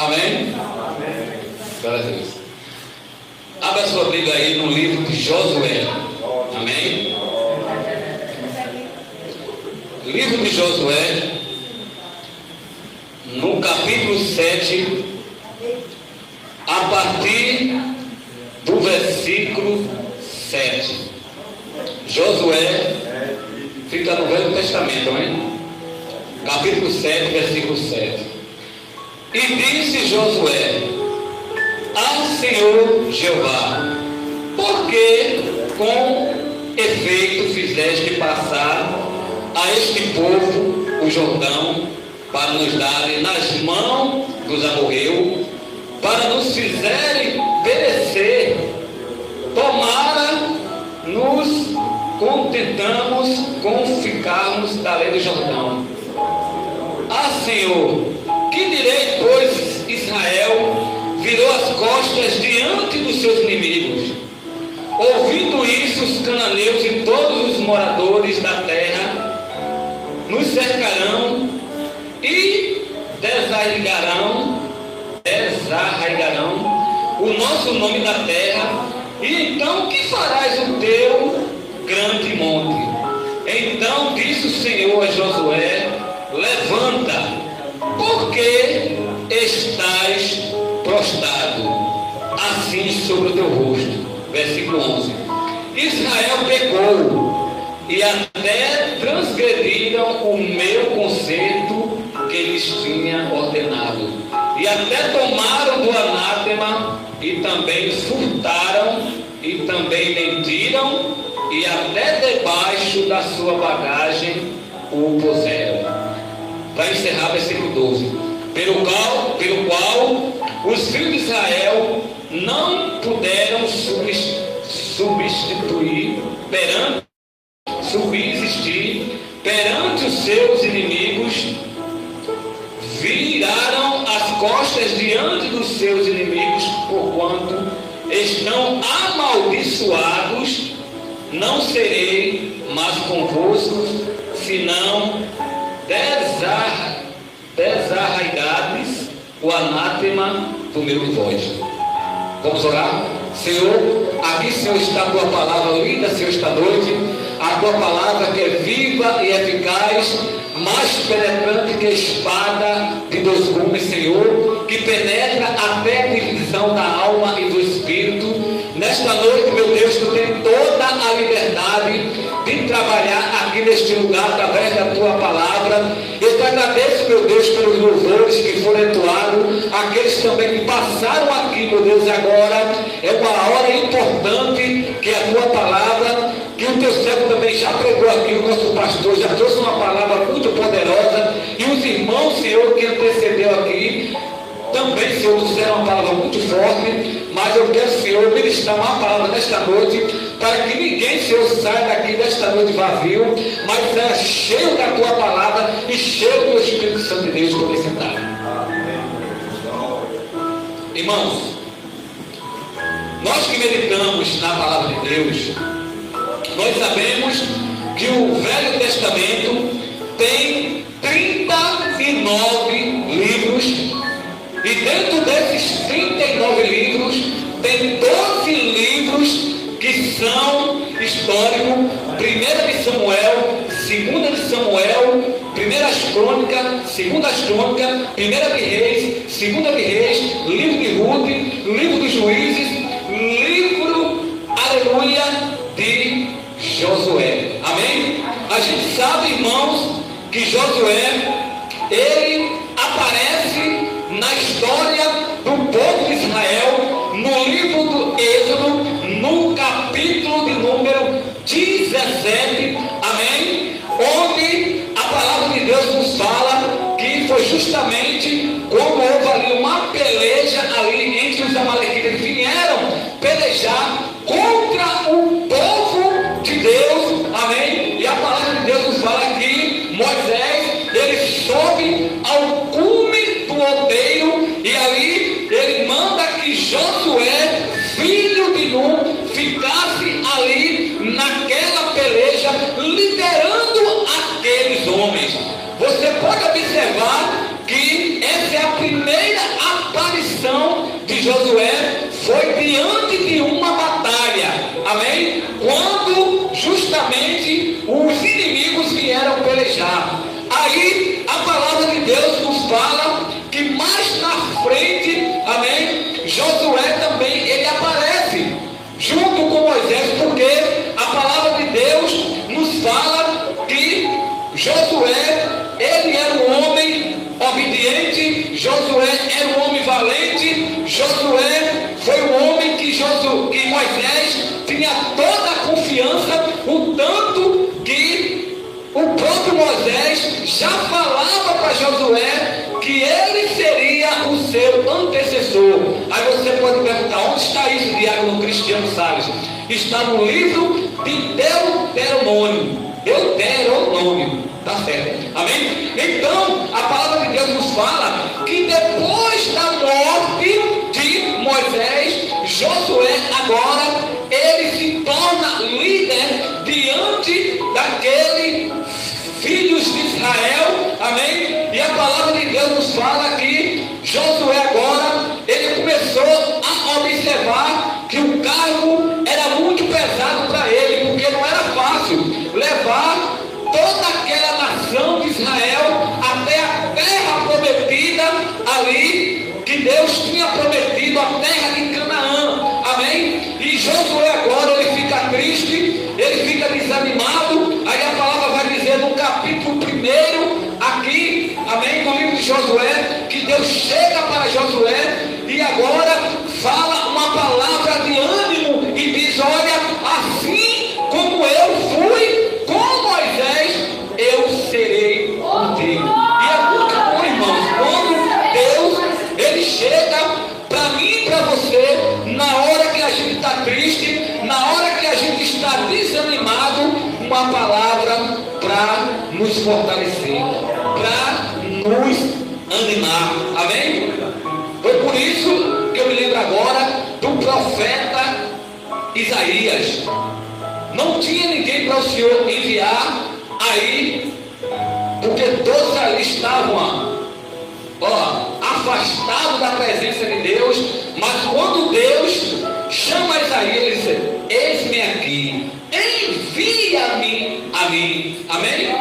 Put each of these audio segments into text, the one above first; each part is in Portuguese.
Amém? Glória a Deus. Abra a sua Bíblia aí no livro de Josué. Amém? Livro de Josué, no capítulo 7, a partir do versículo 7. Josué fica no Velho Testamento, hein? Capítulo 7, versículo 7. E disse Josué ao Senhor Jeová: por que com efeito fizeste passar a este povo o Jordão para nos darem nas mãos dos amorreus, para nos fizerem perecer? Tomara nos contentamos com ficarmos além do Jordão. Ah, Senhor, que direi, pois Israel virou as costas diante dos seus inimigos? Ouvindo isso, os cananeus e todos os moradores da terra nos cercarão e desarraigarão o nosso nome da terra. E então que farás o teu grande monte? Então disse o Senhor a Josué: levanta, porque estás prostrado assim sobre o teu rosto. Versículo 11. Israel pecou e até transgrediram o meu concerto que lhes tinha ordenado, e até tomaram do anátema, e também furtaram, e também mentiram, e até debaixo da sua bagagem o puseram. Para encerrar, versículo 12. Pelo qual os filhos de Israel não puderam subsistir perante os seus inimigos, viraram as costas diante dos seus inimigos, porquanto estão amaldiçoados. Não serei mais convosco, senão desarraigades o anátema do meu voz. Vamos orar? Senhor, aqui, Senhor, está a tua palavra linda, Senhor, esta noite. A tua palavra que é viva e eficaz, mais penetrante que a espada de dois gumes, Senhor, que penetra até a divisão da alma e do espírito. Nesta noite, meu Deus, tu tens toda a liberdade de trabalhar aqui neste lugar através da tua palavra. Eu te agradeço, meu Deus, pelos louvores que foram entoados, aqueles também que passaram aqui, meu Deus. Agora é uma hora importante que a tua palavra, que o teu servo também já pregou aqui, o nosso pastor já trouxe uma palavra muito poderosa, e os irmãos, Senhor, que antecedeu aqui também, Senhor, trouxeram uma palavra muito forte. Mas eu quero, Senhor, ministrar uma palavra nesta noite, para que ninguém, Senhor, saia daqui desta noite vazio, mas seja cheio da tua palavra e cheio do Espírito Santo de Deus por esse tempo. Irmãos, nós que meditamos na palavra de Deus, nós sabemos que o Velho Testamento tem 39 livros. E dentro desses 39 livros, tem 12 livros que são históricos: 1 de Samuel, 2 de Samuel, 1 Crônicas, 2 Crônicas, 1 de Reis, 2 de Reis, livro de Ruth, livro dos Juízes, livro, aleluia, de Josué. Amém? A gente sabe, irmãos, que Josué, ele aparece na história do povo de Israel, no livro do Êxodo, no capítulo de número 17, amém? Onde a palavra de Deus nos fala que foi justamente como houve ali uma peleja ali entre os amalequitas que vieram pelejar contra o povo de Deus, amém? E a palavra de Deus nos fala que Moisés, ele sobe ao cume do outeiro, e ali ele manda que Josué, filho de Nun, ficasse ali naquela peleja, liderando aqueles homens. Você pode observar que essa é a primeira aparição nos fala que mais na frente, amém, Josué também, ele aparece junto com Moisés, porque a palavra de Deus nos fala que Josué, ele era um homem obediente, Josué era um homem valente, Josué foi um homem que Moisés tinha toda a confiança, o tanto que o próprio Moisés já falava para Josué que ele seria o seu antecessor. Aí você pode perguntar, onde está isso, diácono Cristiano Salles? Está no livro de Deuteronômio. Deuteronômio, tá certo, amém? Então, a palavra de Deus nos fala que depois da morte de Moisés, Josué agora, ele se torna líder diante daqueles filhos de Israel, amém? E a palavra de Deus nos fala que Josué agora, ele começou a observar que o cargo era muito pesado para ele, porque não era fácil levar toda aquela nação de Israel até a terra prometida ali, que Deus tinha prometido, a terra de Canaã, amém? E Josué agora, ele fica triste, ele fica desanimado. Aí a palavra vai dizer no capítulo 1 aqui, amém, no livro de Josué, que Deus chega para Josué e agora fala uma palavra de ânimo e diz: olha, assim como eu fui com Moisés, eu serei contigo. E é muito bom, irmãos, quando Deus, ele chega para mim e para você, na hora que a gente está triste, na hora que a gente está desanimado, uma palavra para nos fortalecer, para nos animar, amém? Foi por isso que eu me lembro agora do profeta Isaías. Não tinha ninguém para o Senhor enviar aí, porque todos ali estavam afastados da presença de Deus. Mas quando Deus chama Isaías, ele diz: eis-me aqui, envia-me a mim, amém?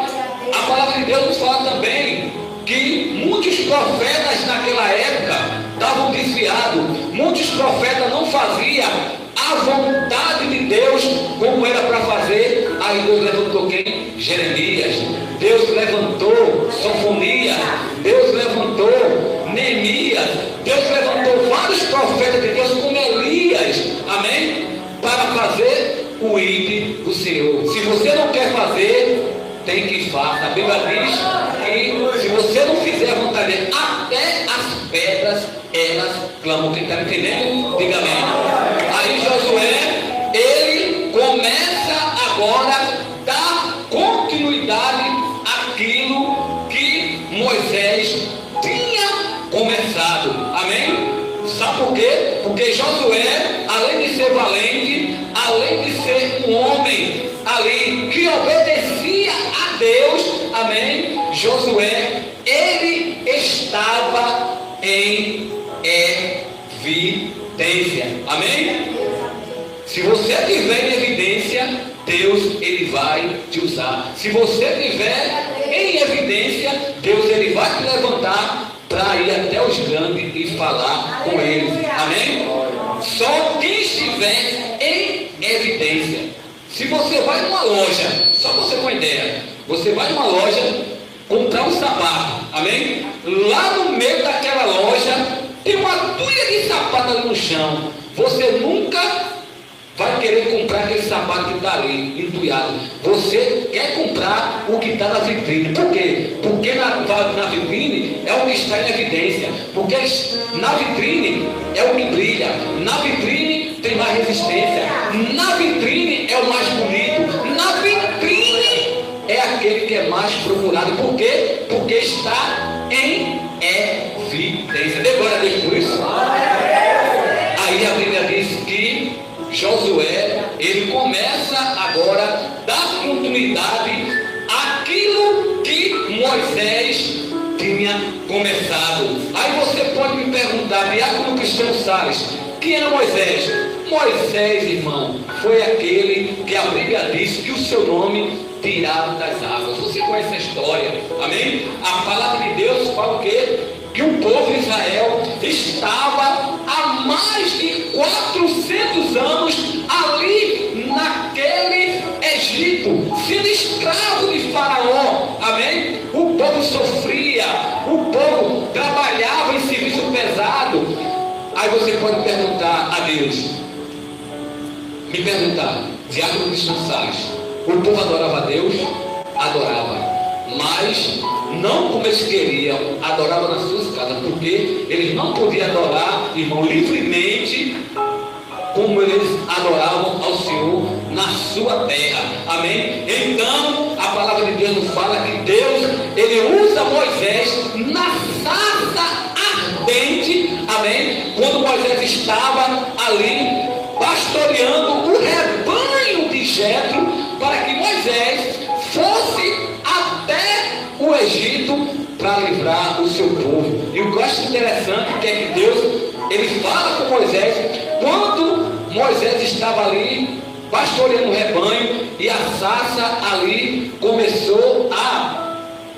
A palavra de Deus nos fala também que muitos profetas naquela época estavam desviados, muitos profetas não faziam a vontade de Deus como era para fazer. Aí Deus levantou quem? Jeremias. Deus levantou Sofonias. Deus levantou Neemias. Deus levantou vários profetas de Deus como Elias, amém? Para fazer o ID do Senhor. Se você não quer fazer, tem que fazer. A Bíblia diz que se você não fizer a vontade dele, até as pedras elas clamam. Quem está entendendo? Diga amém. Aí Josué, ele começa agora a dar continuidade àquilo que Moisés tinha começado, amém? Sabe por quê? Porque Josué, além de ser valente, além de ser um homem ali que obedecia a Deus, amém? Josué, ele estava em evidência, amém? Se você tiver em evidência, Deus, ele vai te usar. Se você tiver em evidência, Deus, ele vai te levantar para ir até os grandes e falar com eles, amém? Só quem estiver em evidência. Se você vai numa loja, só para você ter uma ideia, você vai numa loja comprar um sapato, amém? Lá no meio daquela loja tem uma dúzia de sapato ali no chão. Você nunca vai querer comprar aquele sapato que está ali, entulhado. Você quer comprar o que está na vitrine. Por quê? Porque na vitrine é o que está em evidência. Porque na vitrine é o que brilha. Na vitrine tem mais resistência. Na vitrine é o mais bonito. Na vitrine é aquele que é mais procurado. Por quê? Porque está em evidência. Dê glória a Deus por isso. Aí a Bíblia diz que Josué, ele começa agora a dar continuidade àquilo que Moisés tinha começado. Aí você pode me perguntar, diácono Cristiano Salles, quem era Moisés? Moisés, irmão, foi aquele que a Bíblia diz que o seu nome tirado das águas. Você conhece a história, amém? A palavra de Deus fala o quê? Que o povo de Israel estava há mais de 400 anos ali naquele Egito, sendo escravo de Faraó, amém? O povo sofria, o povo trabalhava em serviço pesado. Aí você pode perguntar a Deus, me perguntar, Diácono Cristiano Salles, o povo adorava a Deus? Adorava, mas não como eles queriam, adoravam nas suas casas, porque eles não podiam adorar, irmão, livremente, como eles adoravam ao Senhor na sua terra, amém? Então, a palavra de Deus nos fala que Deus, ele usa Moisés na sarça ardente, amém? Quando Moisés estava ali, pastoreando o rebanho de Jetro, para que Moisés fosse até o Egito para livrar o seu povo. E o que eu acho interessante é que Deus, ele fala com Moisés quando Moisés estava ali pastoreando o rebanho, e a sarça ali começou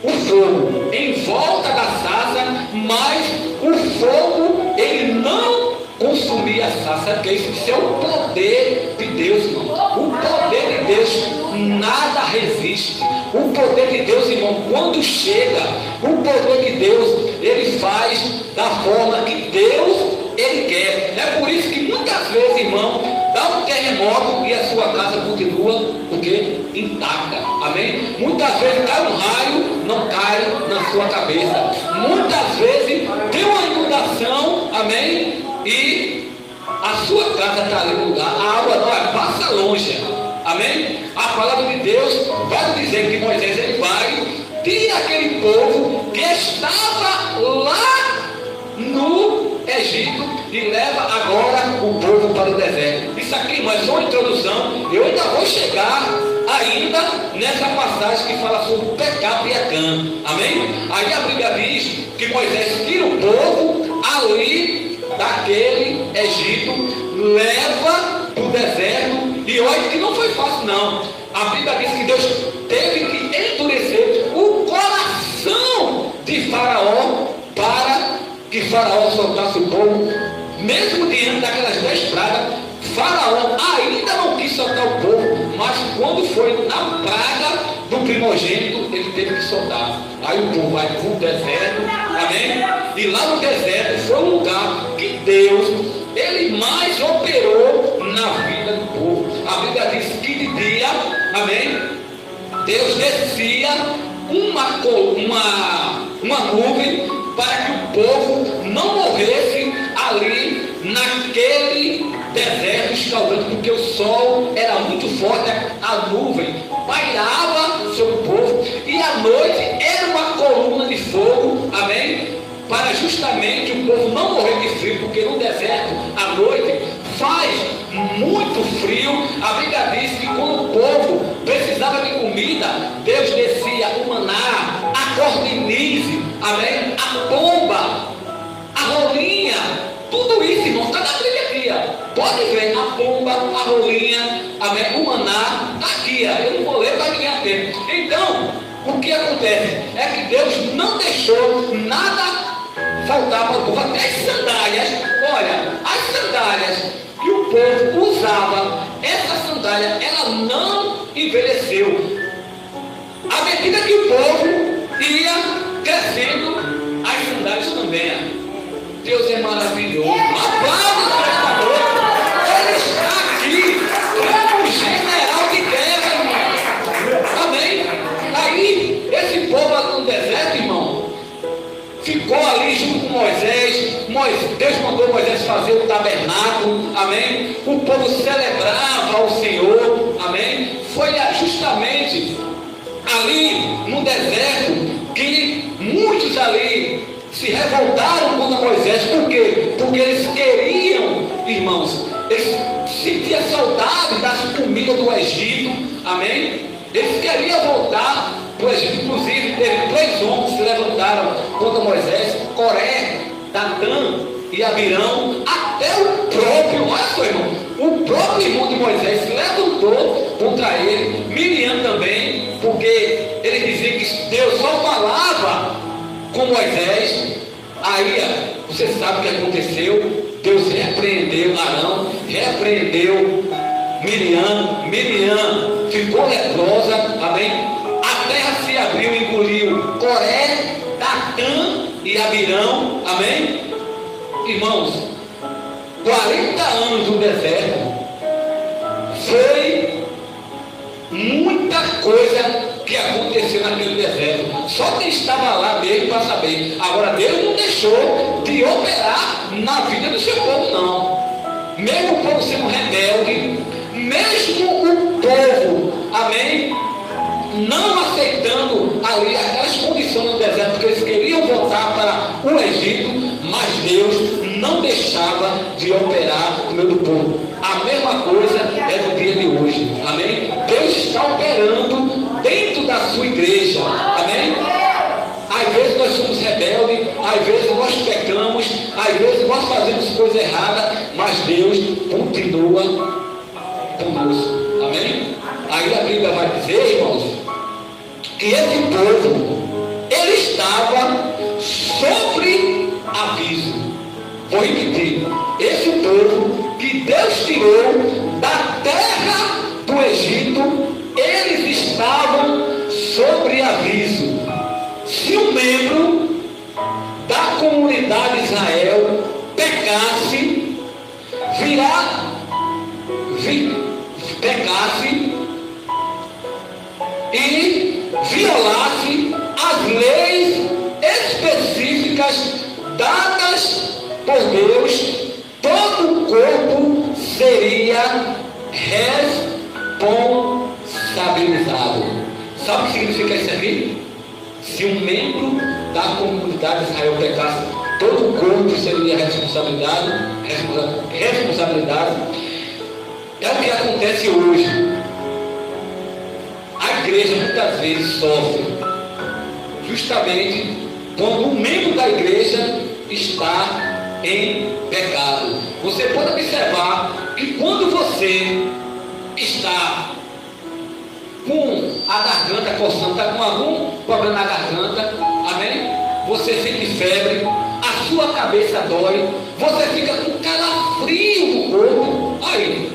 o fogo em volta da sarça, mas o fogo ele não consumia a sarça, porque isso é o poder de Deus, irmão. O poder de Deus nada resiste. O poder de Deus, irmão, quando chega, o poder de Deus, ele faz da forma que Deus, ele quer. É por isso que muitas vezes, irmão, dá um terremoto e a sua casa continua, porque intacta, amém? Muitas vezes cai um raio, não cai na sua cabeça. Muitas vezes tem uma inundação, amém? E a sua casa está ali no lugar, a água não passa longe, amém? A palavra de Deus vai dizer que Moisés ele vai tirar aquele povo que estava lá no Egito e leva agora o povo para o deserto. Isso aqui, irmão, é só uma introdução. Eu ainda vou chegar ainda nessa passagem que fala sobre o pecado e Acã, amém? Aí a Bíblia diz que Moisés tira o povo ali daquele Egito, leva para o deserto, e olha que não foi fácil não. A Bíblia diz que Deus teve que endurecer o coração de Faraó para que Faraó soltasse o povo, mesmo diante daquelas 10 pragas. Faraó ainda não quis soltar o povo, mas quando foi na praga do primogênito, ele teve que soltar. Aí o povo vai para o deserto, amém? E lá no deserto foi o lugar que Deus, ele mais operou na vida do povo. A Bíblia diz que de dia, amém? Deus descia uma nuvem para que o povo não morresse ali naquele deserto escaldante, porque o sol era muito forte, a nuvem pairava sobre o povo, e à noite era uma coluna de fogo, amém? Para justamente o povo não morrer de frio, porque no deserto, à noite, faz muito frio. A Bíblia diz que quando o povo precisava de comida, Deus descia o maná, a cordonize, amém? A pomba, a rolinha, tudo isso, irmão, está na Bíblia aqui, ó. Pode ver, a pomba, a rolinha, amém? O maná, está aqui, ó. Eu não vou ler para ganhar tempo. Então, o que acontece é que Deus não deixou nada faltar para o povo, até as sandálias. Olha, as sandálias que o povo usava, essa sandália, ela não envelheceu. À medida que o povo ia crescendo, as sandálias também. Deus é maravilhoso. Aplausos para esta noite. Ele está aqui como general de guerra, irmão. Amém? Aí, esse povo lá no deserto, irmão, ficou ali junto com Moisés. Deus mandou Moisés fazer o tabernáculo, amém? O povo celebrava ao Senhor, amém? Foi justamente ali no deserto que muitos ali se revoltaram contra Moisés. Por quê? Porque eles queriam, irmãos, eles sentiam saudade das comidas do Egito, amém? Eles queriam voltar para o Egito. Inclusive teve 3 homens que se levantaram contra Moisés: Coré, Datã e Abirão, até o próprio, olha só, irmão, o próprio irmão de Moisés se levantou contra ele, Miriam também, porque ele dizia que Deus só falava com Moisés. Aí você sabe o que aconteceu. Deus repreendeu Arão, repreendeu Miriam ficou leprosa, amém? A terra se abriu e engoliu Coré, Datã e Abirão, amém? Irmãos, 40 anos no deserto foi muita coisa que aconteceu naquele deserto. Só quem estava lá mesmo para saber. Agora, Deus não deixou de operar na vida do seu povo, não. Mesmo o povo sendo rebelde, mesmo o povo, amém, não aceitando ali aquelas condições no deserto, porque eles queriam voltar para o Egito, mas Deus não deixava de operar no meio do povo. A mesma coisa é no dia de hoje, amém? Deus está operando dentro da sua igreja, amém? Às vezes nós somos rebeldes, às vezes nós pecamos, às vezes nós fazemos coisa errada, mas Deus continua conosco, amém? Aí a Bíblia vai dizer, irmãos, que esse povo, ele estava sobre aviso. Vou repetir, esse povo que Deus tirou da terra do Egito, eles estavam sobre aviso. Se um membro da comunidade de Israel pecasse, pecasse e violasse as leis específicas dadas por Deus, todo o corpo seria responsabilizado. Sabe o que significa isso aqui? Se um membro da comunidade de Israel pecasse, todo o corpo seria responsabilizado. É o que acontece hoje. A igreja muitas vezes sofre justamente quando um membro da igreja está em pecado. Você pode observar que quando você está com a garganta coçando, está com algum problema na garganta, amém? Você sente febre, a sua cabeça dói, você fica com calafrio no corpo, aí,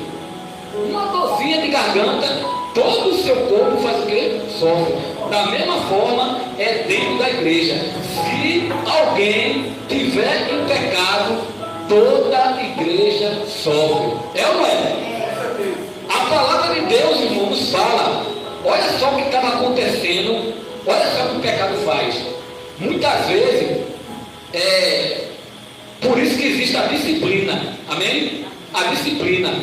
uma dorzinha de garganta, todo o seu corpo faz o quê? Sofre. Da mesma forma é dentro da igreja. Se alguém tiver em pecado, toda a igreja sofre. É ou não é? A palavra de Deus, irmão, nos fala. Olha só o que estava acontecendo. Olha só o que o pecado faz. Muitas vezes, por isso que existe a disciplina. Amém? A disciplina.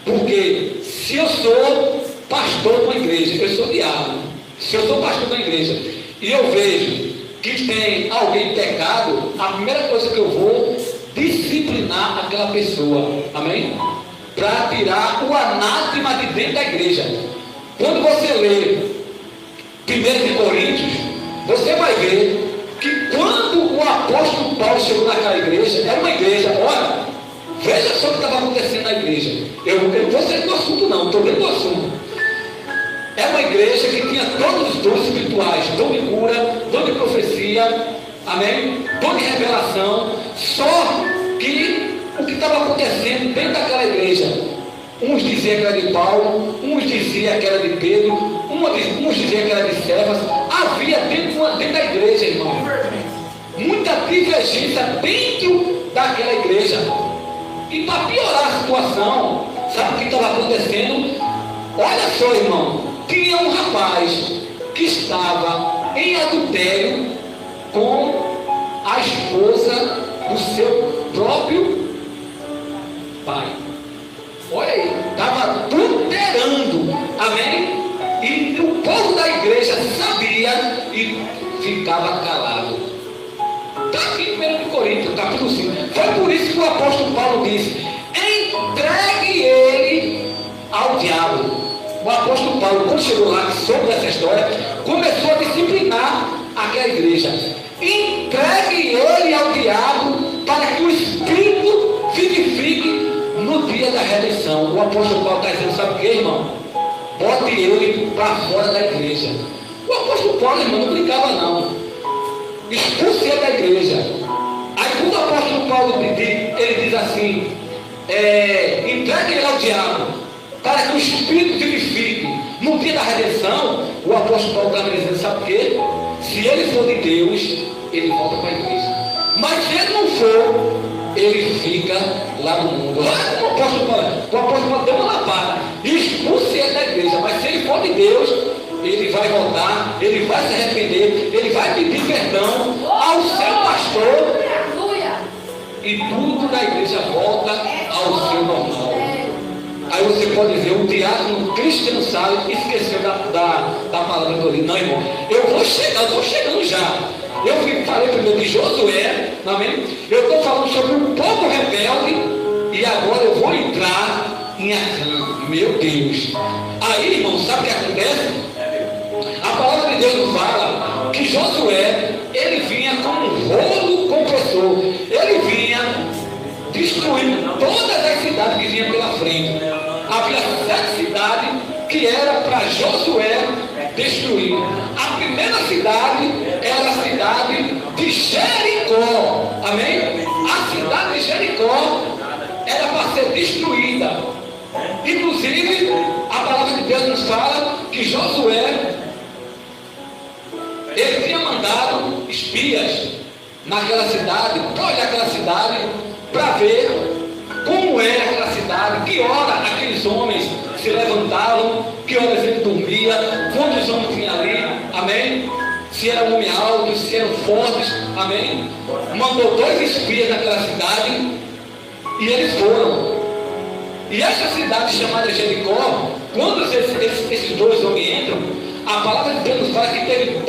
Porque se eu sou pastor de uma igreja, eu sou diácono. Se eu sou pastor da igreja e eu vejo que tem alguém pecado, a primeira coisa que eu vou disciplinar aquela pessoa, amém? Para tirar o anátema de dentro da igreja. Quando você lê 1 Coríntios, você vai ver que quando o apóstolo Paulo chegou naquela igreja, era uma igreja, olha, veja só o que estava acontecendo na igreja. Eu não vou sair do assunto não, estou dentro do assunto. É uma igreja que tinha todos os dons espirituais, dom de cura, dom de profecia, amém? Dom de revelação. Só que o que estava acontecendo dentro daquela igreja, uns diziam que era de Paulo, uns diziam que era de Pedro, uns diziam que era de Cefas. Havia dentro da igreja, irmão, muita divergência dentro daquela igreja. E para piorar a situação, sabe o que estava acontecendo? Olha só, irmão, tinha um rapaz que estava em adultério com a esposa do seu próprio pai. Olha aí, estava adulterando, amém? E o povo da igreja sabia e ficava calado. Está aqui em 1 Coríntios, capítulo 5. Foi por isso que o apóstolo Paulo disse: entregue ele ao diabo. O apóstolo Paulo, quando chegou lá, soube dessa história, começou a disciplinar aquela igreja. Entregue ele ao diabo para que o Espírito dia da redenção, o apóstolo Paulo está dizendo, sabe o que, irmão? Bote ele para fora da igreja. O apóstolo Paulo, irmão, não brincava não. Expulse ele da igreja. Aí quando o apóstolo Paulo ele diz assim, entregue ele ao diabo, para que o Espírito vivifique. No dia da redenção, o apóstolo Paulo estava dizendo, sabe o quê? Se ele for de Deus, ele volta para a igreja. Mas se ele não for, ele fica lá no mundo. Olha como o apóstolo Paulo deu uma lapada. Expulse ele da igreja, mas se ele for de Deus, ele vai voltar, ele vai se arrepender, ele vai pedir perdão ao seu pastor. E tudo na igreja volta ao seu normal. Aí você pode ver, o diácono Cristiano Salles esqueceu da palavra que eu li. Não, irmão, eu estou chegando já. Eu falei primeiro de Josué, amém? Eu estou falando sobre um povo rebelde e agora eu vou entrar em Acã. Meu Deus. Aí, irmão, sabe o que acontece? A palavra de Deus nos fala que Josué, ele vinha como um rolo compressor. Ele vinha destruindo todas as cidades que vinham pela frente. Havia 7 cidades que era para Josué destruir. A primeira cidade era a cidade de Jericó. Amém? A cidade de Jericó era para ser destruída. Inclusive, a palavra de Deus nos fala que Josué, ele tinha mandado espias naquela cidade, para olhar aquela cidade, para ver como era aquela cidade, que hora aqueles homens se levantavam, que horas ele dormia, quantos homens tinha ali, amém? Se era um homem alto, se eram fortes, amém? Mandou 2 espias naquela cidade e eles foram. E essa cidade chamada Jericó, quando esses 2 homens entram, a palavra de Deus nos fala que teve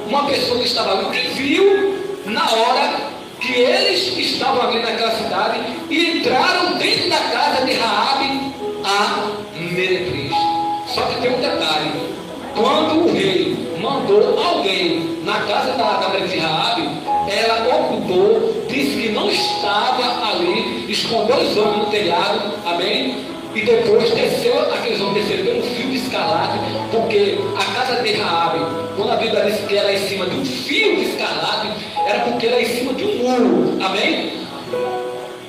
uma pessoa que estava ali, que viu na hora que eles estavam ali naquela cidade e entraram dentro da casa de Raabe, a meretriz. Só que tem um detalhe: quando o rei mandou alguém na casa da meretriz Raabe, ela ocultou, disse que não estava ali, escondeu os homens no telhado, amém? E depois desceu, aqueles homens desceram pelo fio de escarlate, porque a casa de Raabe, quando a Bíblia diz que era em cima de um fio de escarlate, era porque era em cima de um muro, amém?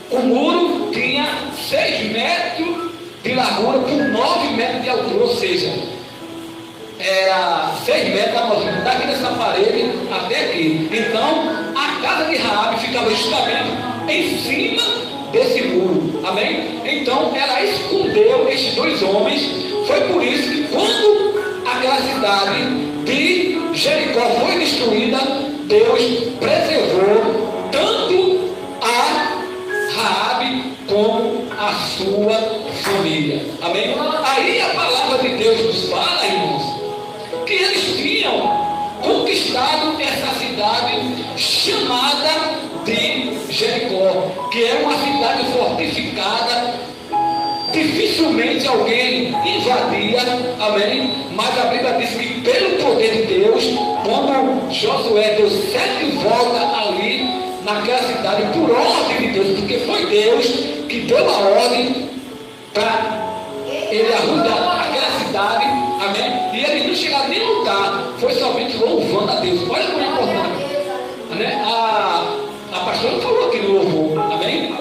O muro tinha 6 metros de largura por 9 metros de altura, ou seja, era 6 metros da altura, daqui dessa parede até aqui. Então, a casa de Raabe ficava justamente em cima desse muro, amém? Então ela escondeu estes 2 homens. Foi por isso que quando aquela cidade de Jericó foi destruída, Deus preservou tanto a Raabe como a sua família, amém? Aí a palavra de Deus nos fala, irmãos, que eles tinham conquistado essa cidade chamada de Jericó, que é uma cidade fortificada, dificilmente alguém invadia, amém? Mas a Bíblia diz que pelo poder de Deus, quando Josué deu 7 voltas ali naquela cidade, por ordem de Deus, porque foi Deus que deu a ordem para ele arrudar aquela cidade, amém? E ele não chegava nem a lutar, foi somente louvando a Deus. Olha como é importante, né? A pastora falou aqui no louvor, amém?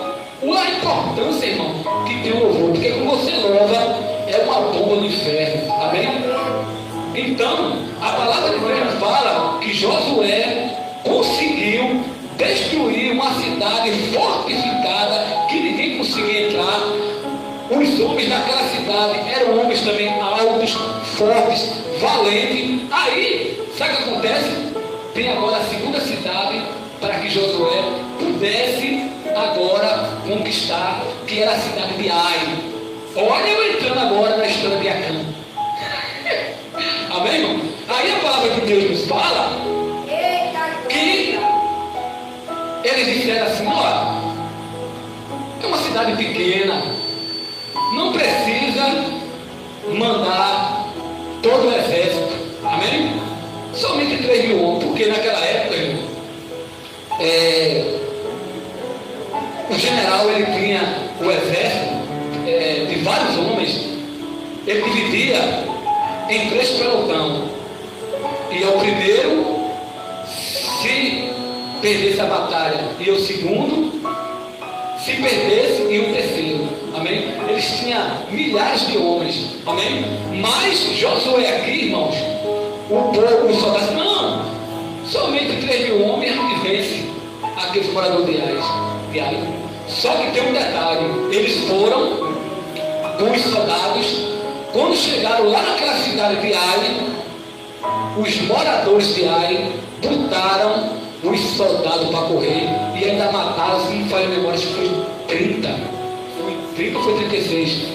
A importância, irmão, que tem o louvor, porque quando você louva, é uma bomba no inferno, amém? Então, a palavra de Deus fala que Josué conseguiu destruir uma cidade fortificada, que ninguém conseguia entrar. Os homens daquela cidade eram homens também altos, fortes, valentes. Aí, sabe o que acontece? Tem agora a segunda cidade para que Josué pudesse agora conquistar, que era a cidade de Ai. Olha eu entrando agora na história de Acã. Amém, irmão? Aí a palavra de Deus nos fala que eles disseram assim: olha, é uma cidade pequena, não precisa mandar todo o exército, amém? Somente 3.000 homens, porque naquela época, irmão, o general ele tinha ele dividia em 3 pelotão. E o primeiro, se perdesse a batalha, e o segundo, se perdesse, e o terceiro. Amém? Eles tinham milhares de homens. Amém? Mas Josué aqui, irmãos, o povo, os soldados, não, somente 3.000 homens e vence aqueles moradores de Ai. Só que tem um detalhe, eles foram com os soldados, quando chegaram lá naquela cidade de Ai, os moradores de Ai botaram os soldados para correr e ainda mataram, se não falha a memória, acho que foi 30 ou foi 36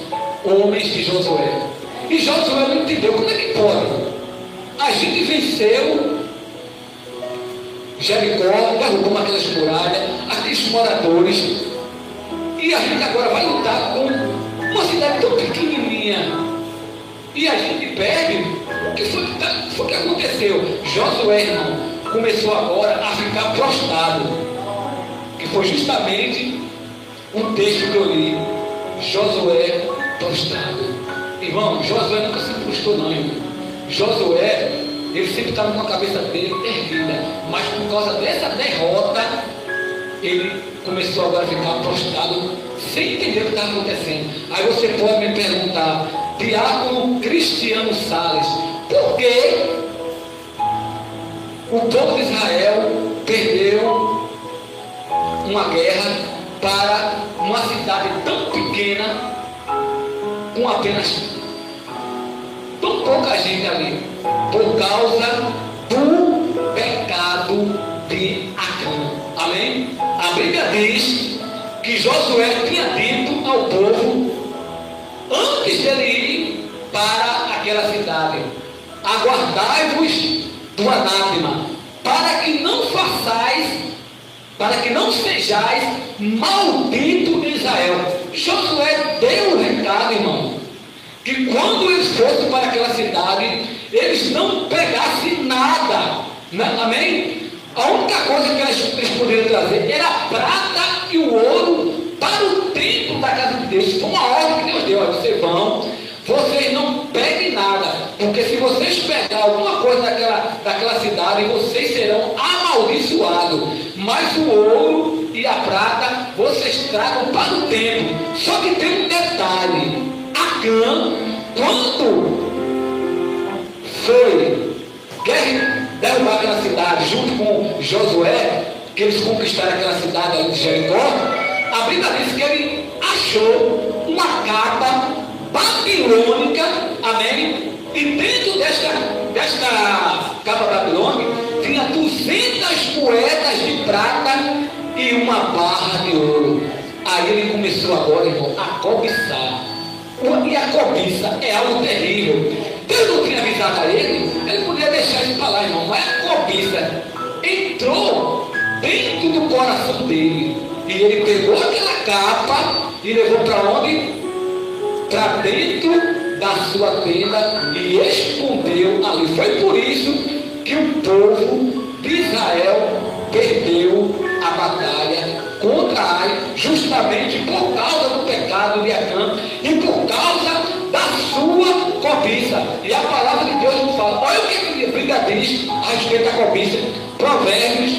homens de Josué. E Josué não entendeu como é que pode. A gente venceu Jericó, derrubamos aquelas muralhas, aqueles moradores, e a gente agora vai lutar com uma cidade tão pequenininha, e a gente perde. O que foi que aconteceu? Josué, irmão, começou agora a ficar prostrado, que foi justamente um texto que eu li. Josué prostrado. Irmão, Josué nunca se prostrou não, irmão. Josué, ele sempre estava com a cabeça dele erguida, mas por causa dessa derrota, ele começou agora a ficar prostrado, sem entender o que estava acontecendo. Aí você pode me perguntar, diácono Cristiano Salles, por que o povo de Israel perdeu uma guerra para uma cidade tão pequena, com apenas tão pouca gente ali, por causa do pecado de Acã? Amém? A Bíblia diz que Josué tinha dito ao povo, antes dele ir para aquela cidade: aguardai-vos do anátema, para que não sejais maldito de Israel. Josué deu o recado, irmão, que quando eles fossem para aquela cidade, eles não pegassem nada, né? Amém? A única coisa que eles poderiam trazer era a prata e o ouro para o templo da casa de Deus. Foi uma ordem que Deus deu. Vocês não peguem nada, porque se vocês pegarem alguma coisa daquela cidade, vocês serão amaldiçoados. Mas o ouro e a prata vocês tragam para o templo. Só que tem um detalhe: Acã, quando foi derrubar aquela cidade junto com Josué, que eles conquistaram aquela cidade ali de Jericó, a Bíblia diz que ele achou uma capa babilônica, amém? E dentro desta capa babilônica tinha 200 moedas de prata e uma barra de ouro. Aí ele começou agora, irmão, a cobiçar. E a cobiça é algo terrível. Deus não tinha avisado a ele podia deixar isso para lá, irmão. Mas a cobiça entrou dentro do coração dele. E ele pegou aquela capa e levou para onde? Para dentro da sua tenda e escondeu ali. Foi por isso que o povo de Israel perdeu a batalha contra Ai, justamente por causa do pecado de Acã e por causa da sua cobiça. E a palavra de Deus nos fala, olha o que a Bíblia diz a respeito da cobiça. Provérbios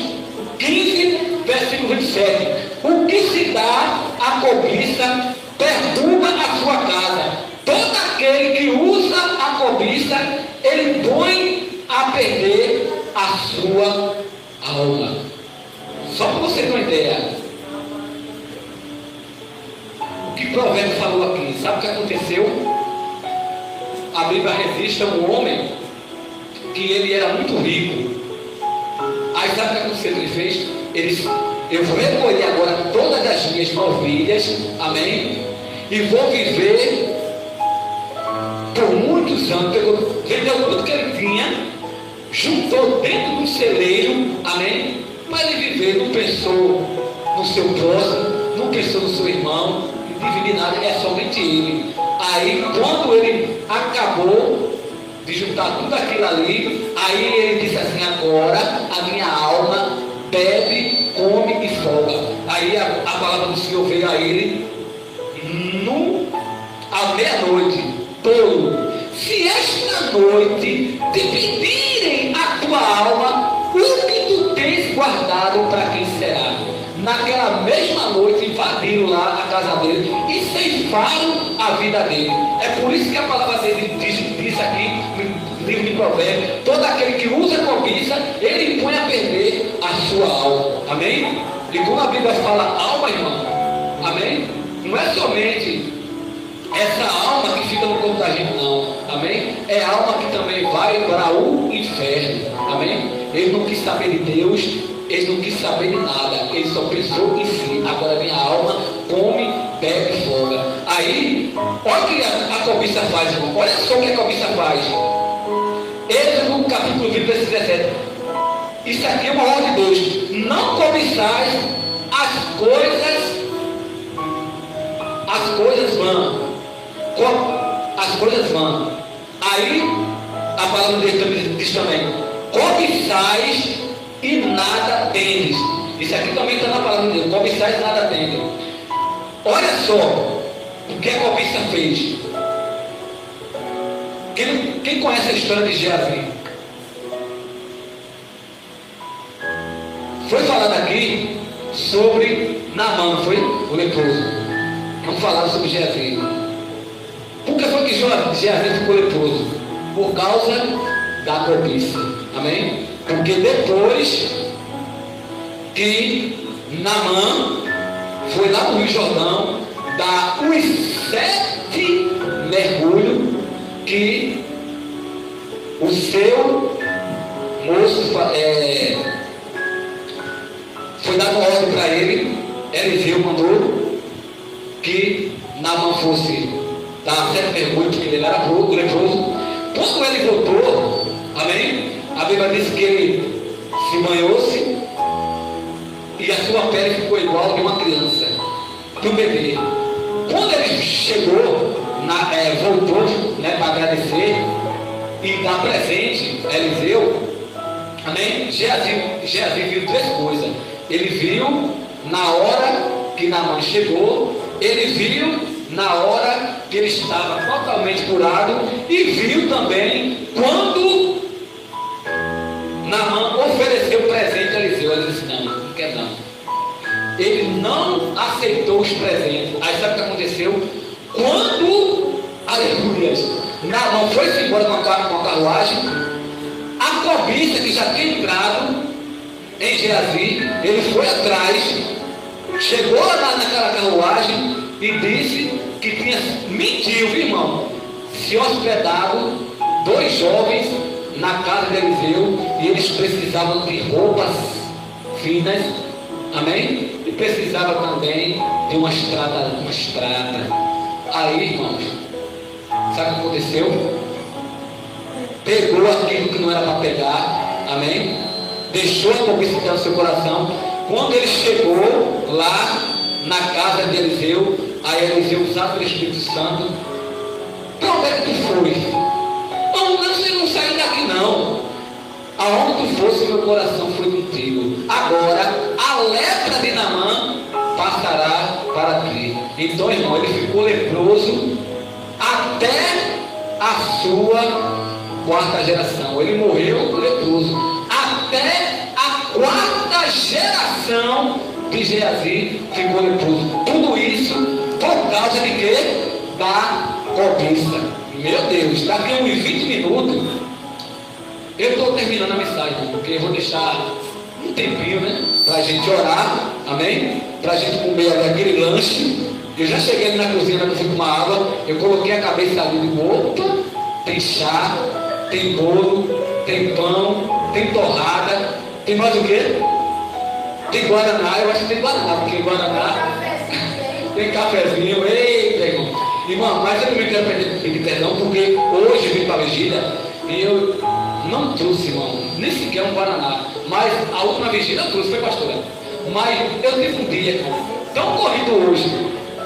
15, versículo 27. O que se dá à cobiça perturba a sua casa. Todo aquele que usa a cobiça, ele põe a perder a sua alma. Só para você ter uma ideia, o que Provérbios falou aqui, sabe o que aconteceu? A Bíblia registra um homem que ele era muito rico. Aí sabe o que aconteceu que ele fez? Ele disse, eu vou recolher agora todas as minhas ovelhas, amém? E vou viver por muitos anos. Vendeu tudo que ele tinha, juntou dentro do celeiro, amém? Mas ele viver, não pensou no seu próximo, não pensou no seu irmão, não dividir nada, é somente ele. Aí quando ele acabou de juntar tudo aquilo ali, aí ele disse assim, agora a minha alma bebe, come e folga. Aí a palavra do Senhor veio a ele à meia-noite, tolo, se esta noite te pedirem a tua alma, o que tu tens guardado para quem será? Naquela mesma noite invadiram lá a casa dele e ceifaram a vida dele. É por isso que a palavra dele diz aqui no livro de Provérbios: todo aquele que usa cobiça, ele põe a perder a sua alma. Amém? E quando a Bíblia fala alma, irmão, amém? Não é somente essa alma que fica no corpo da gente, não. Amém? É a alma que também vai para o inferno. Amém? Ele não quis saber de Deus, ele não quis saber de nada, ele só pensou em si. Agora minha alma come, bebe e folga. Aí, olha o que a cobiça faz, irmão. Olha só o que a cobiça faz. Êxodo capítulo 20, versículo 17. Isso aqui é uma ordem de Deus. Não cobiçais as coisas vãs. As coisas vãs. Aí, a palavra de Deus diz também: cobiçais e nada tendes. Isso aqui também está na palavra de Deus: cobiçais e nada tendes. Olha só o que a cobiça fez. Quem conhece a história de Geazi? Foi falado aqui sobre Naamã, foi? O leproso. Vamos falar sobre Geazi. Por que foi que Geazi ficou leproso? Por causa da cobiça. Amém? Porque depois que Naamã foi lá no Rio Jordão dar os 7 mergulhos que o seu moço foi dar uma ordem para ele. Eliseu mandou que Naamã fosse dar 7 mergulhos, porque ele era leproso. Quando ele voltou, amém? A Bíblia diz que ele se banhou-se e a sua pele ficou igual de uma criança, de um bebê. Quando ele chegou, voltou, né, para agradecer e dar presente a Eliseu, amém? Geazi viu 3 coisas. Ele viu na hora que Naamã chegou, ele viu na hora que ele estava totalmente curado, e viu também quando Naamã ofereceu presente a Eliseu. Ele disse: não quer não. Ele não aceitou os presentes. Aí sabe o que aconteceu? Quando, aleluia, Naamã foi-se embora com a carruagem, a cobiça que já tinha entrado em Geazi, ele foi atrás, chegou lá naquela carruagem e disse que mentiu, irmão, se hospedado 2 jovens na casa de Eliseu, e eles precisavam de roupas finas, amém? E precisava também de uma estrada. Aí, irmãos, sabe o que aconteceu? Pegou aquilo que não era para pegar, amém? Deixou a cobiça no seu coração. Quando ele chegou lá na casa de Eliseu, aí Eliseu, usado pelo Espírito Santo: para onde é que tu foi? Não, você não saiu daqui não. Aonde tu fosse, meu coração foi contigo. Agora a lepra de Naamã passará para ti. Então, irmão, ele ficou leproso até a sua 4ª geração. Ele morreu leproso até a 4ª geração de Geazi ficou leproso. Tudo isso por causa de quê? Da cobiça. Meu Deus, daqui a uns 20 minutos eu estou terminando a mensagem, porque eu vou deixar um tempinho, né, para a gente orar, amém? Para a gente comer aquele lanche. Eu já cheguei ali na cozinha para tomar água, eu coloquei a cabeça ali de opa, tem chá, tem bolo, tem pão, tem torrada, tem mais o quê? Tem guaraná. Eu acho que tem guaraná, porque guaraná tem cafezinho. Eita, irmão, mas eu também quero pedir perdão, porque hoje eu vim para a vigília e eu não trouxe, irmão, nem sequer um guaraná. Mas a última vigília eu trouxe, foi, pastora? Mas eu tive um dia tão corrido hoje,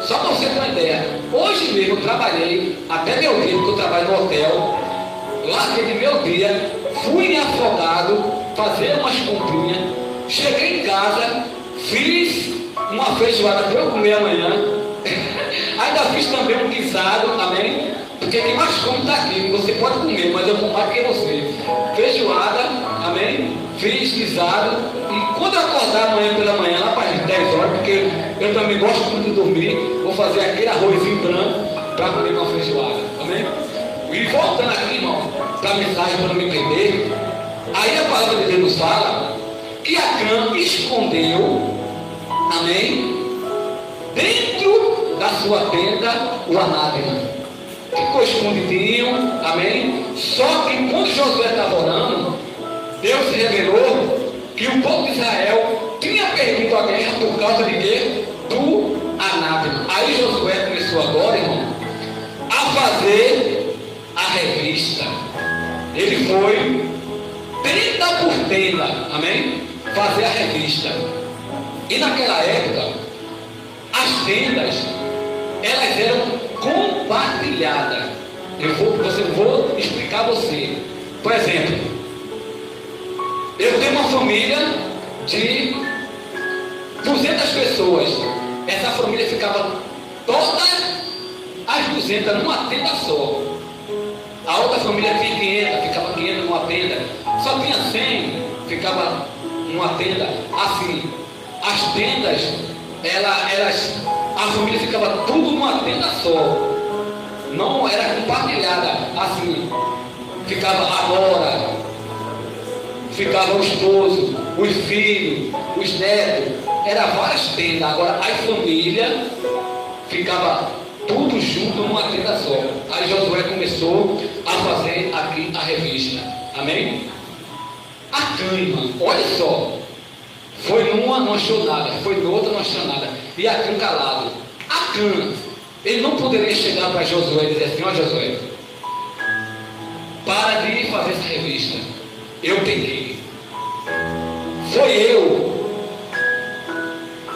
só para você ter uma ideia. Hoje mesmo eu trabalhei até meu dia, porque eu trabalho no hotel. Larguei de meu dia, fui em Afogado fazer umas comprinhas, cheguei em casa, fiz uma feijoada para eu comer amanhã. Ainda fiz também um guisado, amém? Porque quem mais come está aqui. Você pode comer, mas eu como mais que você. Feijoada, amém? Fiz guisado. E quando eu acordar amanhã pela manhã, lá para as 10 horas, porque eu também gosto muito de dormir, vou fazer aquele arrozinho branco para comer com a feijoada, amém? E voltando aqui, irmão, para a mensagem, para não me perder. Aí a palavra de Deus nos fala que Acã escondeu, amém? Dentro da sua tenda o anátema. Ficou escondidinho, amém? Só que quando Josué estava orando, Deus se revelou que o povo de Israel tinha perdido a guerra por causa de quê? Do anátema. Aí Josué começou agora, irmão, a fazer a revista. Ele foi tenda por tenda, amém? Fazer a revista. E naquela época, as tendas, elas eram compartilhadas. Vou explicar a você. Por exemplo, eu tenho uma família de 200 pessoas. Essa família ficava todas as 200 numa tenda só. A outra família tinha 500, ficava 500 numa tenda. Só tinha 100, ficava numa tenda. Assim, as tendas, a família ficava tudo numa tenda só. Não era compartilhada. Assim, ficava a nora, ficava o esposo, os filhos, os netos. Era várias tendas. Agora a família ficava tudo junto numa tenda só. Aí Josué começou a fazer aqui a revista. Amém? Acã, irmão, olha só. Foi numa, não achou nada. Foi noutra, não achou nada. E Acã calado. Acã, ele não poderia chegar para Josué e dizer assim: ó Josué, para de fazer essa revista. Eu peguei. Foi eu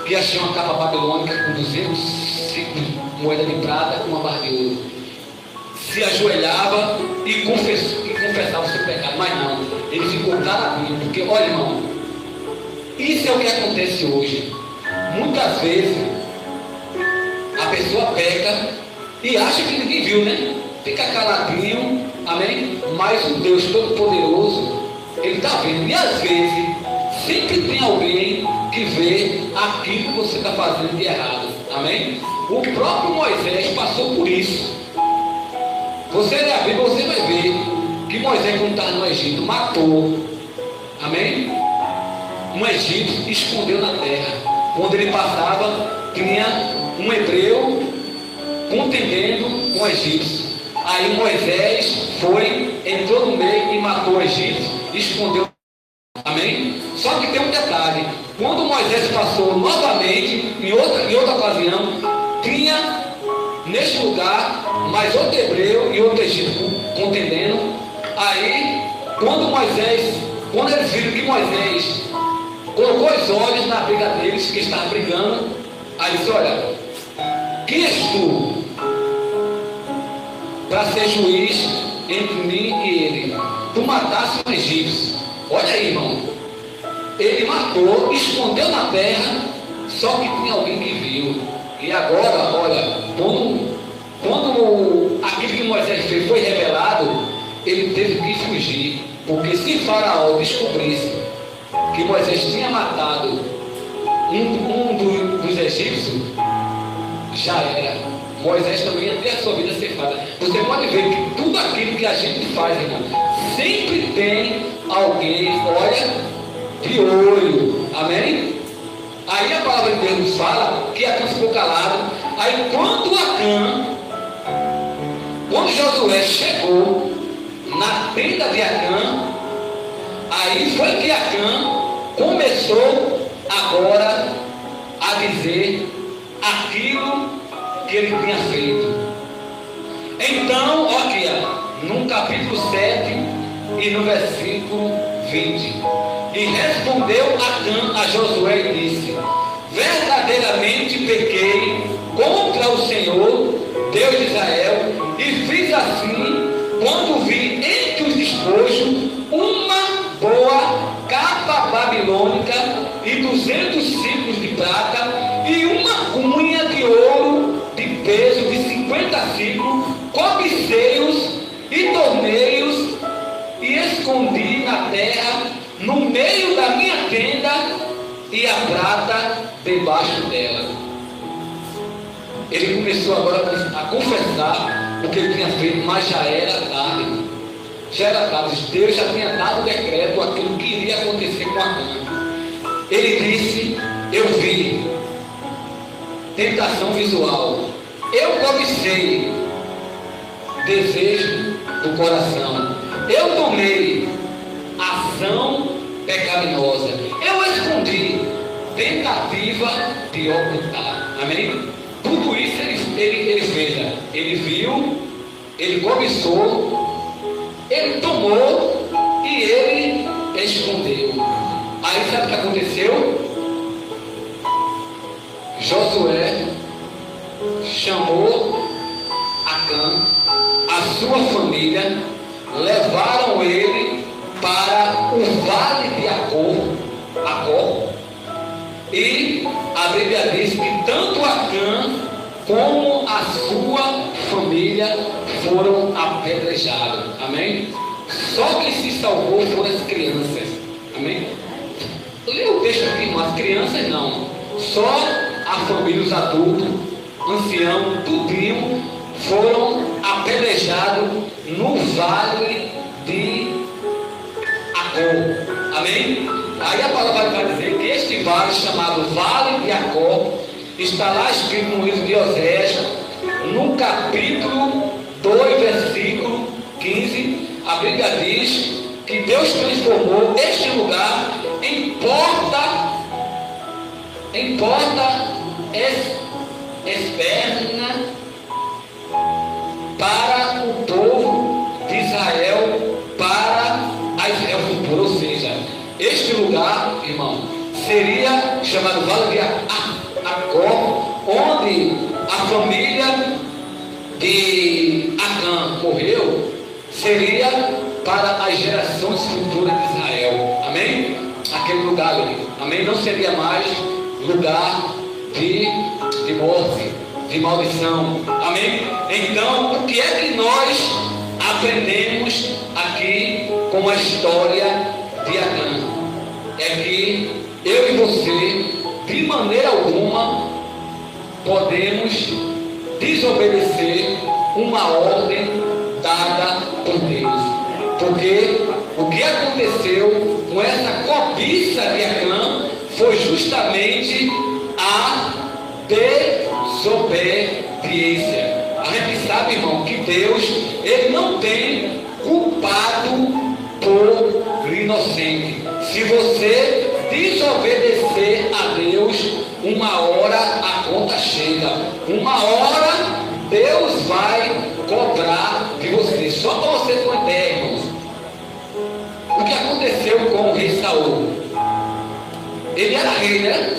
que achei uma capa babilônica com 205 moedas de prata com uma barra de ouro. Se ajoelhava e confessava o seu pecado. Mas não, ele ficou caladinho. Porque, olha, irmão, isso é o que acontece hoje. Muitas vezes a pessoa peca e acha que ninguém viu, né? Fica caladinho, amém? Mas o Deus Todo-Poderoso, Ele está vendo. E às vezes, sempre tem alguém que vê aquilo que você está fazendo de errado, amém? O próprio Moisés passou por isso. Você lê a Bíblia, você vai ver que Moisés, quando estava no Egito, matou, amém? Um egípcio, escondeu na terra. Quando ele passava, tinha um hebreu contendendo com o egípcio. Aí Moisés foi, entrou no meio e matou o egípcio, escondeu. Amém? Só que tem um detalhe: quando Moisés passou novamente, em outra ocasião, tinha neste lugar mais outro hebreu e outro egípcio contendendo. Aí, quando eles viram que Moisés colocou os olhos na briga deles, que estavam brigando, aí disse: olha, quem és tu para ser juiz entre mim e ele? Tu mataste um egípcio. Olha aí, irmão, ele matou, escondeu na terra, só que tinha alguém que viu. E agora, olha, quando aquilo que Moisés fez foi revelado, ele teve que fugir. Porque se Faraó descobrisse que Moisés tinha matado um dos egípcios, já era. Moisés também ia ter a sua vida ceifada. Você pode ver que tudo aquilo que a gente faz, irmão, sempre tem alguém, olha, de olho. Amém? Aí a palavra de Deus nos fala que Acã ficou calado. Aí quando Josué chegou na tenda de Acã, aí foi que Acã começou agora a dizer aquilo que ele tinha feito. Então, olha aqui, no capítulo 7 e no versículo 20. E respondeu Acã a Josué e disse: verdadeiramente pequei contra o Senhor, Deus de Israel, e fiz assim quando vi entre os despojos uma boa capa babilônica e 200 ciclos de prata e uma cunha de ouro de prata debaixo dela. Ele começou agora a confessar o que ele tinha feito, mas já era tarde. Já era tarde. Deus já tinha dado o decreto, aquilo que iria acontecer com Acã. Ele disse: eu vi tentação visual, eu cobicei desejo do coração, eu tomei ação pecaminosa, eu escondi tentativa de ocultar. Amém? Tudo isso ele fez. Ele viu, ele cobiçou, ele tomou e ele escondeu. Aí sabe o que aconteceu? Josué chamou Acã, a sua família, levaram ele para o vale de Acor, e a Bíblia diz que tanto Acã como a sua família foram apedrejados. Amém? Só quem se salvou foram as crianças. Amém? Lê o texto aqui, irmão. As crianças não. Só a família, os adultos, anciãos, tudinho, foram apedrejados no vale de Acor. Amém? Aí a palavra vai dizer que este vale, chamado Vale de Acor, está lá escrito no livro de Oséias, no capítulo 2, versículo 15. A Bíblia diz que Deus transformou este lugar em porta externa para o povo de Israel, para a Israel futura. Ou seja, este lugar, irmão, seria chamado Vale de Acor, onde a família de Acã morreu, seria para as gerações futuras de Israel. Amém? Aquele lugar ali. Amém? Não seria mais lugar de morte, de maldição. Amém? Então, o que é que nós aprendemos aqui com a história de Acã? É que eu e você, de maneira alguma, podemos desobedecer uma ordem dada por Deus. Porque o que aconteceu com essa cobiça de Acã foi justamente a desobediência. A gente sabe, irmão, que Deus, ele não tem culpado por inocente. Se você desobedecer a Deus, uma hora a conta chega. Uma hora Deus vai cobrar de você. Só para você ter uma ideia, irmãos. O que aconteceu com o rei Saul? Ele era rei, né?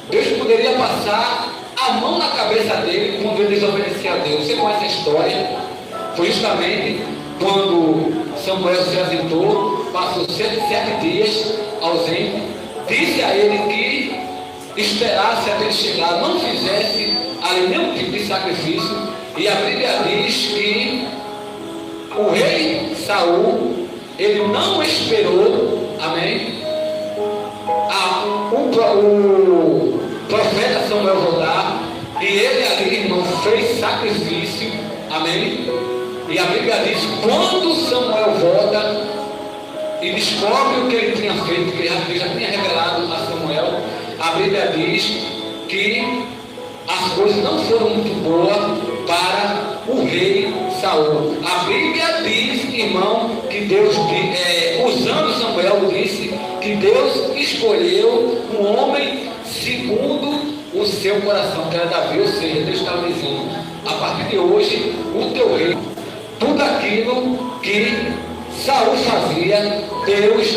Deus poderia passar a mão na cabeça dele quando ele desobedecia a Deus. Você conhece a história? Foi justamente quando Samuel se ausentou, passou 7 dias ausente, disse a ele que esperasse até ele chegar, não fizesse ali nenhum tipo de sacrifício. E a Bíblia diz que o rei Saul, ele não esperou, amém, o profeta Samuel voltar, e ele ali, irmão, fez sacrifício, amém. E a Bíblia diz que quando Samuel volta e descobre o que ele tinha feito, que ele já tinha revelado a Samuel, a Bíblia diz que as coisas não foram muito boas para o rei Saul. A Bíblia diz, irmão, que Deus, usando Samuel, disse que Deus escolheu um homem segundo o seu coração, que era Davi. Ou seja, Deus estava dizendo: a partir de hoje, o teu rei, tudo aquilo que Saul fazia, Deus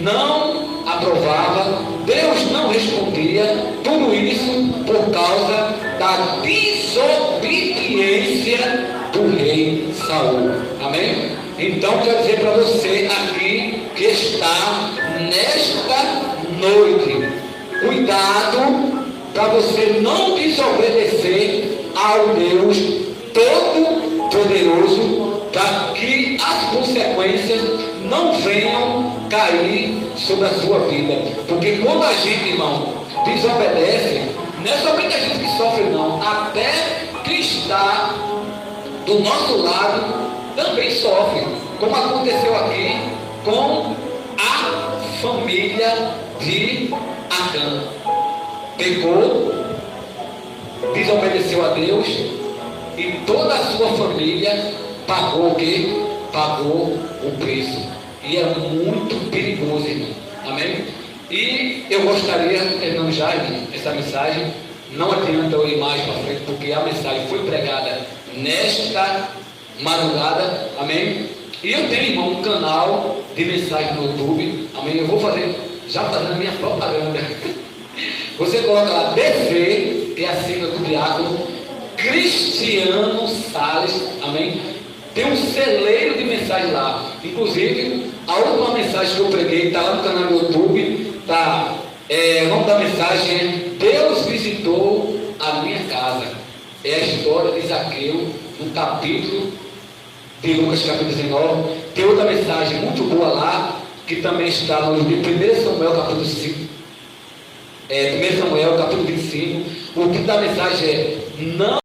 não aprovava, Deus não respondia. Tudo isso por causa da desobediência do rei Saul. Amém? Então quero dizer para você aqui que está nesta noite, cuidado para você não desobedecer ao Deus Todo-Poderoso, para que as consequências não venham cair sobre a sua vida. Porque quando a gente, irmão, desobedece, não é somente a gente que sofre não, até quem está do nosso lado também sofre, como aconteceu aqui com a família de Acã. Pecou, desobedeceu a Deus e toda a sua família pagou o quê? Pagou o preço. E é muito perigoso, irmão. Amém? E eu gostaria, terminando já essa mensagem, não adianta eu ir mais para frente, porque a mensagem foi pregada nesta madrugada, amém? E eu tenho, irmão, um canal de mensagem no YouTube, amém? Eu vou fazer, já fazendo a minha propaganda. Você coloca lá BV, que é a sigla do diácono Cristiano Salles, amém? Tem um celeiro de mensagem lá. Inclusive, a última mensagem que eu preguei está lá no canal do YouTube. Tá, o nome da mensagem é Deus visitou a minha casa. É a história de Zaqueu, no capítulo de Lucas, capítulo 19. Tem outra mensagem muito boa lá, que também está no livro de 1 Samuel, capítulo 5. 1 Samuel, capítulo 25. O título da mensagem é Não